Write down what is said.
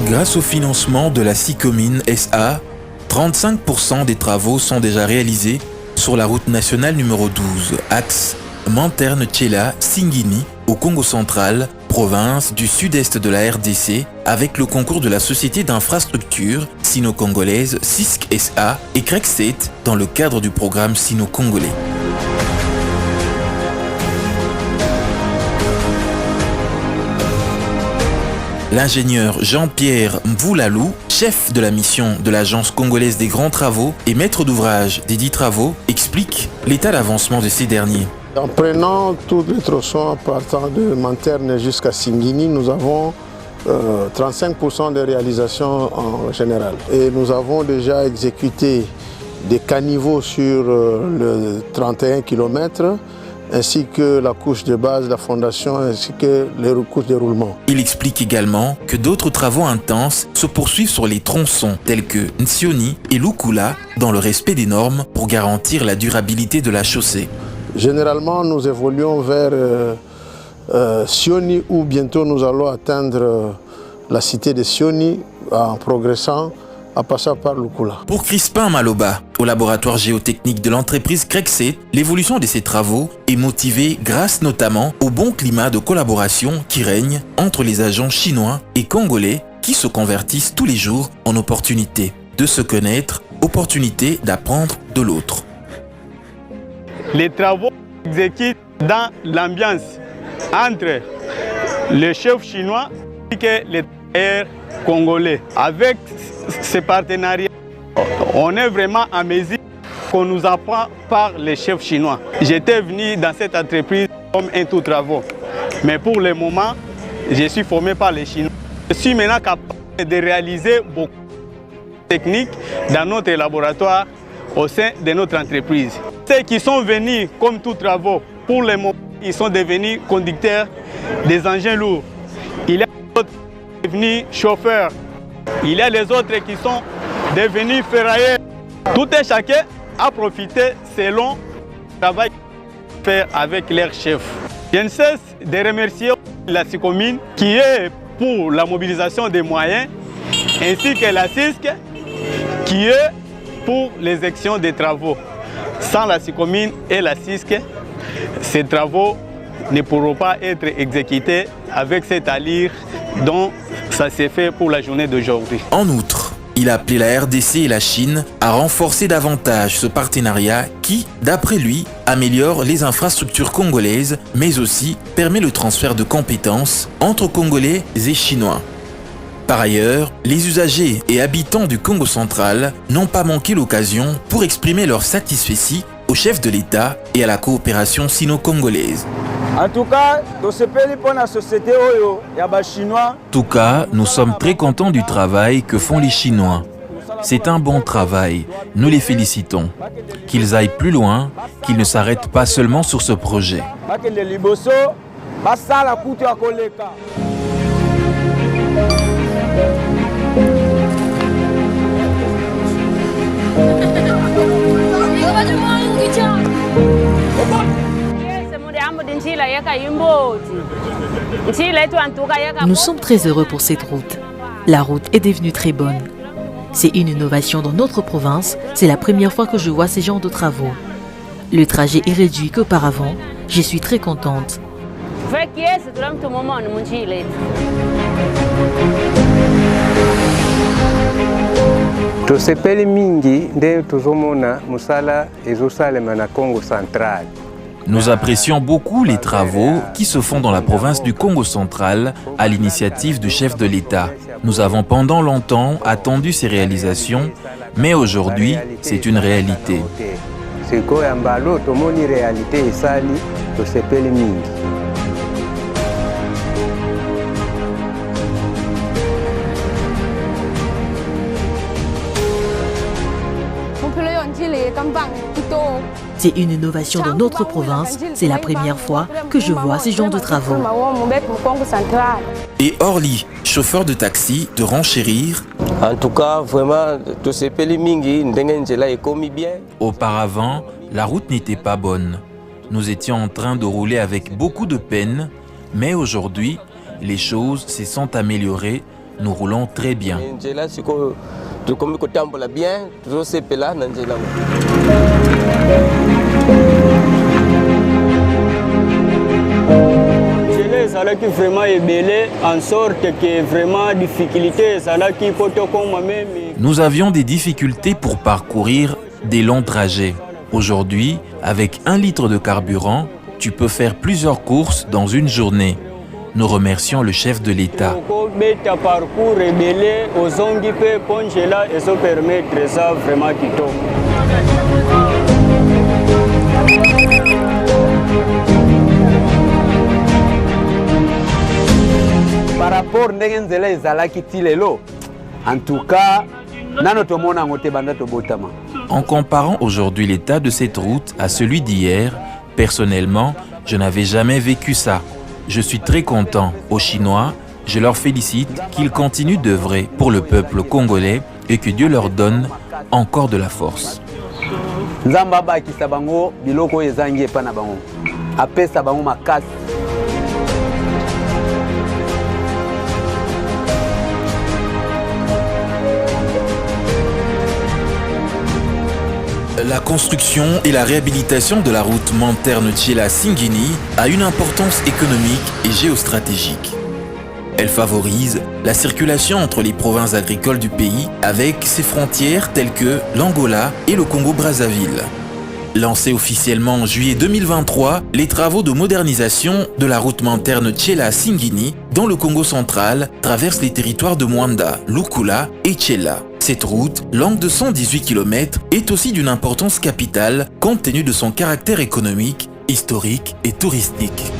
Grâce au financement de la SICOMIN SA, 35% des travaux sont déjà réalisés sur la route nationale numéro 12, axe Manterne-Tchela-Singini au Congo central, province du sud-est de la RDC, avec le concours de la société d'infrastructure sino-congolaise SISC SA et Crexet dans le cadre du programme sino-congolais. L'ingénieur Jean-Pierre Mvoulalou, chef de la mission de l'Agence congolaise des grands travaux et maître d'ouvrage des 10 travaux, explique l'état d'avancement de ces derniers. En prenant tous les tronçons partant de Manterne jusqu'à Singini, nous avons 35% de réalisation en général. Et nous avons déjà exécuté des caniveaux sur le 31 km, ainsi que la couche de base, la fondation, ainsi que les couches de roulement. Il explique également que d'autres travaux intenses se poursuivent sur les tronçons tels que Nsioni et Lukula dans le respect des normes pour garantir la durabilité de la chaussée. Généralement, nous évoluons vers Sioni où bientôt nous allons atteindre la cité de Sioni en progressant en passant par Lukula. Pour Crispin Maloba, au laboratoire géotechnique de l'entreprise Crexet, l'évolution de ces travaux est motivée grâce notamment au bon climat de collaboration qui règne entre les agents chinois et congolais qui se convertissent tous les jours en opportunités de se connaître, opportunité d'apprendre de l'autre. Les travaux s'exécutent dans l'ambiance entre le chef chinois et les travailleurs congolais. Avec ce partenariat, on est vraiment à mesure qu'on nous apprend par les chefs chinois. J'étais venu dans cette entreprise comme un tout travaux, mais pour le moment, je suis formé par les Chinois. Je suis maintenant capable de réaliser beaucoup de techniques dans notre laboratoire au sein de notre entreprise. Ceux qui sont venus comme tout travaux, pour le moment, ils sont devenus conducteurs des engins lourds. Il y a d'autres qui sont devenus chauffeurs. Il y a les autres qui sont devenus ferrailleurs. Tout un chacun a profité selon le travail fait avec leur chef. Je ne cesse de remercier la SICOMIN qui est pour la mobilisation des moyens, ainsi que la SISC qui est pour l'exécution des travaux. Sans la SICOMIN et la SISC, ces travaux ne pourront pas être exécutés avec cette allure dont ça s'est fait pour la journée d'aujourd'hui. En outre, il a appelé la RDC et la Chine à renforcer davantage ce partenariat qui, d'après lui, améliore les infrastructures congolaises, mais aussi permet le transfert de compétences entre Congolais et Chinois. Par ailleurs, les usagers et habitants du Congo central n'ont pas manqué l'occasion pour exprimer leur satisfaction au chef de l'État et à la coopération sino-congolaise. En tout cas, nous sommes très contents du travail que font les Chinois. C'est un bon travail, nous les félicitons. Qu'ils aillent plus loin, qu'ils ne s'arrêtent pas seulement sur ce projet. Nous sommes très heureux pour cette route. La route est devenue très bonne. C'est une innovation dans notre province. C'est la première fois que je vois ce genre de travaux. Le trajet est réduit qu'auparavant. Je suis très contente. Nous apprécions beaucoup les travaux qui se font dans la province du Congo central à l'initiative du chef de l'État. Nous avons pendant longtemps attendu ces réalisations, mais aujourd'hui, c'est une réalité. C'est une innovation dans notre province. C'est la première fois que je vois ce genre de travaux. Et Orly, chauffeur de taxi, de renchérir. En tout cas, vraiment, Auparavant, la route n'était pas bonne. Nous étions en train de rouler avec beaucoup de peine, mais aujourd'hui, les choses se sont améliorées nous roulons très bien. ezalaki vraiment ebele en sorte que vraiment difficulté ezalaki po tokoma même. Nous avions des difficultés pour parcourir des longs trajets. Aujourd'hui, avec 1 litre de carburant, tu peux faire plusieurs courses dans une journée. Nous remercions le chef de l'État. Beta parcours ebele ozongi pe pongela ezo permettre ça vraiment kitoko. Par rapport ndenge nzela ezalaki ti lelo, en tout cas nano tomona yango te banda tobotama. En comparant aujourd'hui l'état de cette route à celui d'hier, personnellement, je n'avais jamais vécu ça. Je suis très content. Aux Chinois, je leur félicite qu'ils continuent d'œuvrer pour le peuple congolais et que Dieu leur donne encore de la force. Nzamba bakisa bango biloko ezangi epa na bango. Apesa bango makasi. La construction et la réhabilitation de la route Manterne-Tchela-Singini a une importance économique et géostratégique. Elle favorise la circulation entre les provinces agricoles du pays avec ses frontières telles que l'Angola et le Congo-Brazzaville. Lancés officiellement en juillet 2023, les travaux de modernisation de la route Manterne-Tchela-Singini dans le Congo central traversent les territoires de Mwanda, Lukula et Tchela. Cette route, longue de 118 km, est aussi d'une importance capitale compte tenu de son caractère économique, historique et touristique.